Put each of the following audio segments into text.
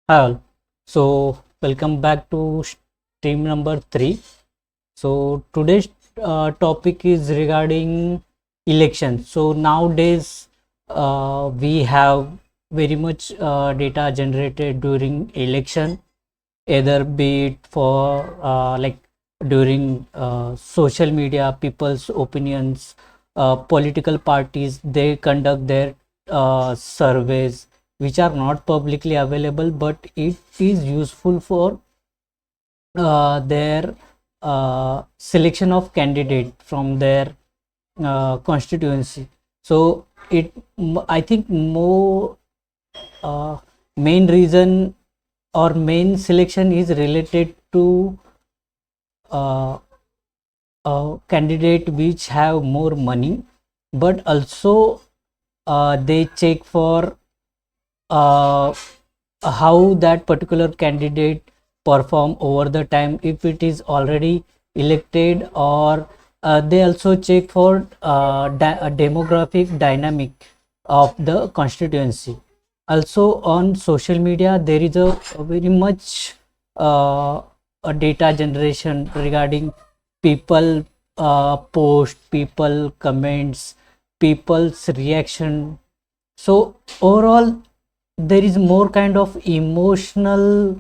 Hi all. So welcome back to stream number 3. So today's topic is regarding elections. So nowadays we have very much data generated during election, either be it for during social media, people's opinions, political parties, they conduct their surveys which are not publicly available, but it is useful for their selection of candidate from their constituency. So I think more uh, main reason or main selection is related to uh, candidate which have more money, but also they check for uh, how that particular candidate perform over the time, if it is already elected, or they also check for demographic dynamic of the constituency. Also on social media there is a very much a data generation regarding people post, people comments, people's reaction. So overall there is more kind of emotional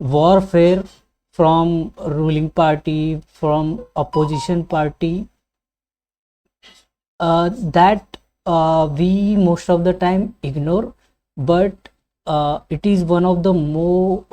warfare from ruling party, from opposition party, that we most of the time ignore, but it is one of the more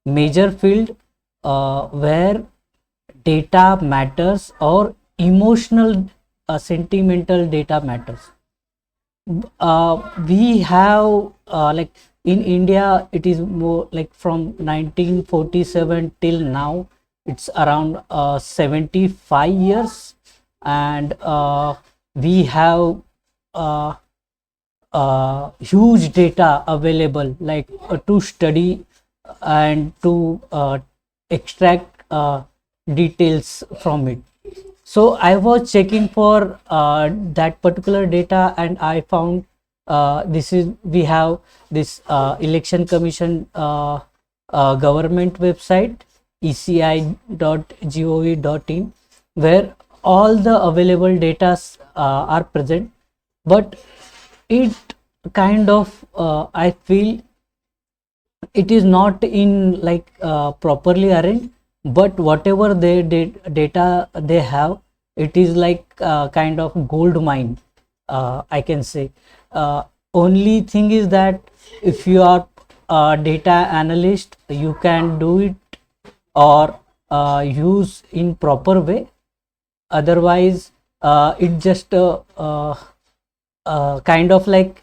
major field where data matters, or emotional sentimental data matters. We have in India, it is more like from 1947 till now, it's around 75 years, and we have uh, huge data available, like to study and to extract details from it. So I was checking for that particular data, and I found this is we have this election commission government website, eci.gov.in, where all the available data are present. But it kind of I feel it is not in properly arranged, but whatever they did data they have, it is like kind of gold mine, I can say. Only thing is that if you are a data analyst, you can do it or use in proper way. Otherwise it just kind of like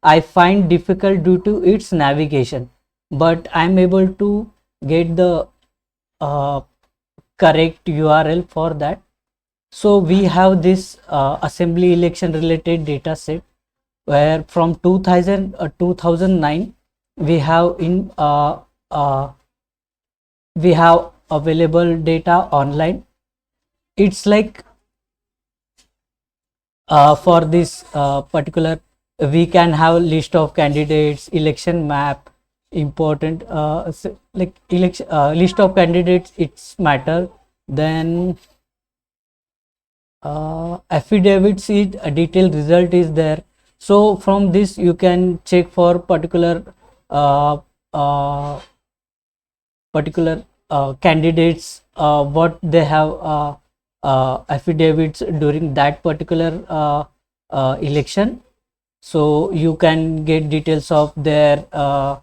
I find difficult due to its navigation, but I'm able to get the uh, correct URL for that. So we have this assembly election related data set, where from 2009 we have we have available data online. It's like for this particular, we can have list of candidates, election map, important election list of candidates, it's matter. Then affidavits is a detailed result is there. So from this you can check for particular uh, uh, candidates, what they have affidavits during that particular election. So you can get details of their uh,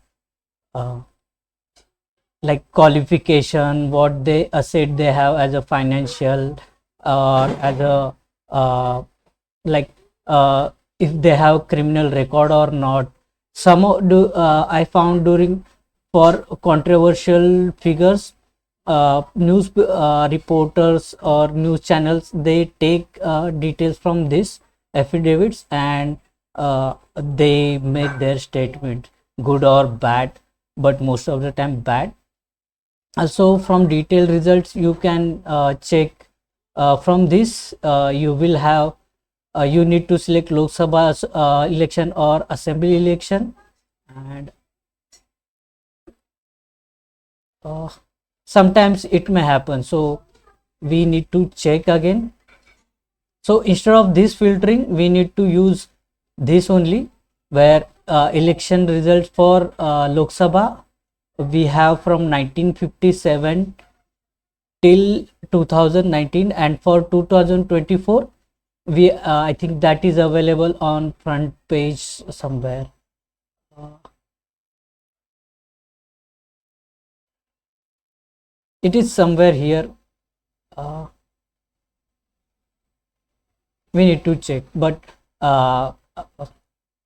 like qualification, what they asset they have as a financial, or as a like if they have criminal record or not. I found during for controversial figures, news reporters or news channels, they take details from this affidavits, and they make their statement, good or bad, but most of the time bad. Also from detailed results you can check. From this you will have, you need to select Lok Sabha election or assembly election, and uh, sometimes it may happen, so we need to check again. So instead of this filtering, we need to use this only, where election results for Lok Sabha we have from 1957 till 2019, and for 2024 we I think that is available on front page somewhere. Uh, it is somewhere here. Uh, we need to check, but uh,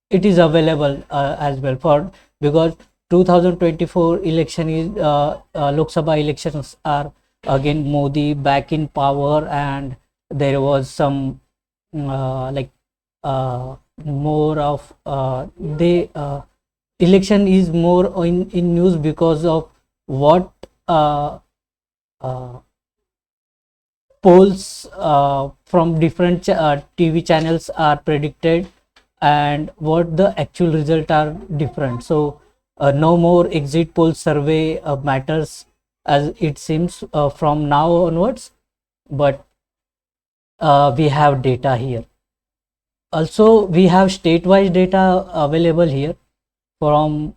it is available as well for, because 2024 election is Lok Sabha elections are again Modi back in power, and there was some like more of they election is more in news because of what uh, uh, polls from different TV channels are predicted, and what the actual result are different. So no more exit poll survey matters, as it seems from now onwards, but we have data here. Also we have state-wise data available here from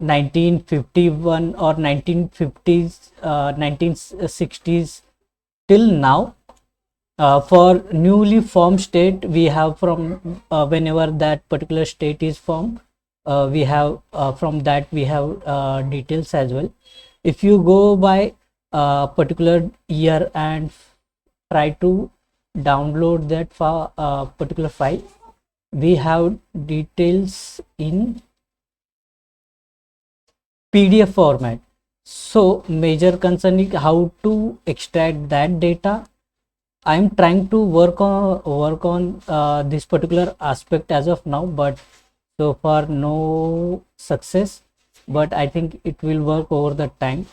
1951 or 1950s 1960s till now. For newly formed state, we have from whenever that particular state is formed, we have from that we have details as well. If you go by particular year and try to download that particular file, we have details in PDF format. So major concern is how to extract that data. I'm trying to work on this particular aspect as of now, but so far no success. But I think it will work over the time.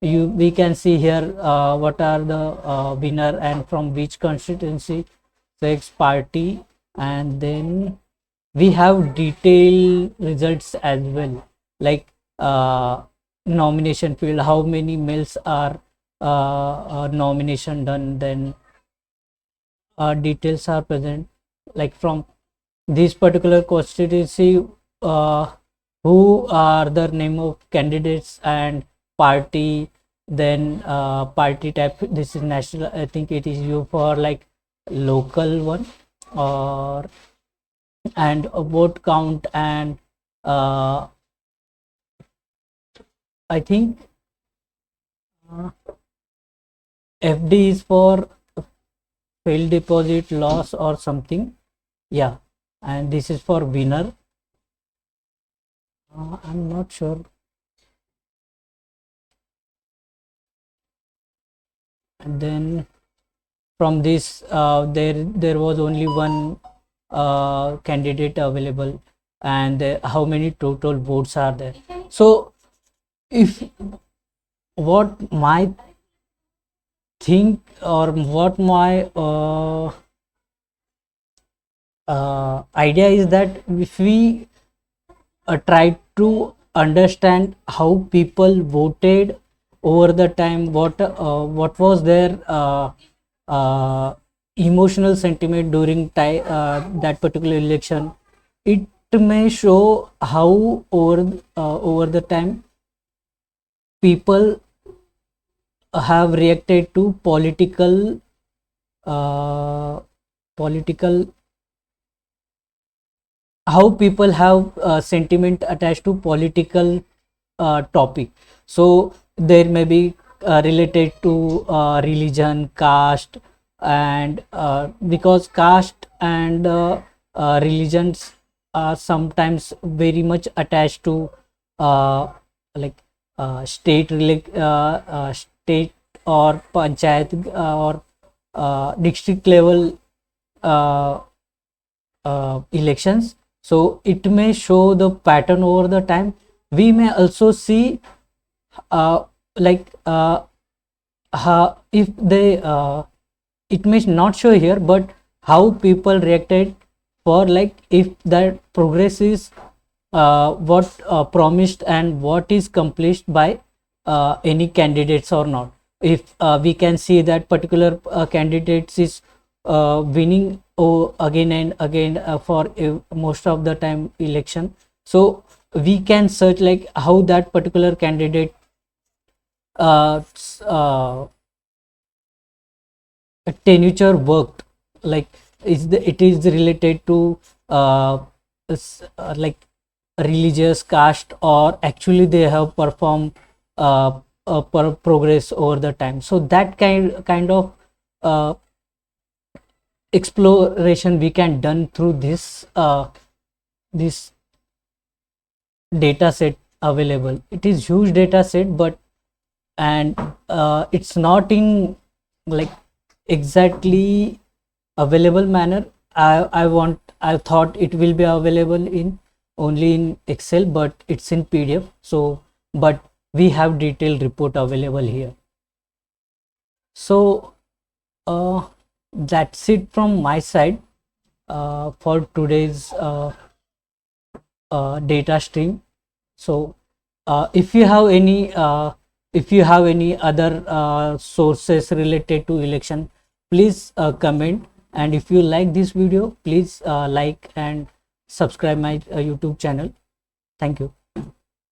We can see here what are the winner and from which constituency, sex, party, and then we have detailed results as well, like nomination field, how many males are nomination done, then details are present, like from this particular constituency, uh, who are the name of candidates and party, then party type. This is national, I think it is you for like local one, or and a vote count, and uh, I think uh, FD is for failed deposit loss or something, yeah, and this is for winner. I'm not sure. And then from this there was only one candidate available, and how many total votes are there. So if what my think, or what my idea is, that if we try to understand how people voted over the time, what was their emotional sentiment during that particular election, it may show how over the time people have reacted to uh, political, how people have sentiment attached to political topic. So there may be related to religion, caste, and because caste and religions are sometimes very much attached to uh, like state or panchayat or district level uh, elections. So it may show the pattern over the time. We may also see uh, like how, if they it may not show here, but how people reacted for, like if that progress is what promised and what is accomplished by any candidates or not. If we can see that particular candidates is winning again and again for most of the time election, so we can search like how that particular candidate tenure worked, like it is related to like religious caste, or actually they have performed progress over the time. So that kind of uh, exploration we can done through this data set available. It is huge data set, but and it's not in like exactly available manner. I thought it will be available in only in Excel, but it's in PDF. So but we have detailed report available here. So that's it from my side for today's data stream. So if you have any other sources related to election, please comment. And if you like this video, please like and subscribe my YouTube channel. Thank you.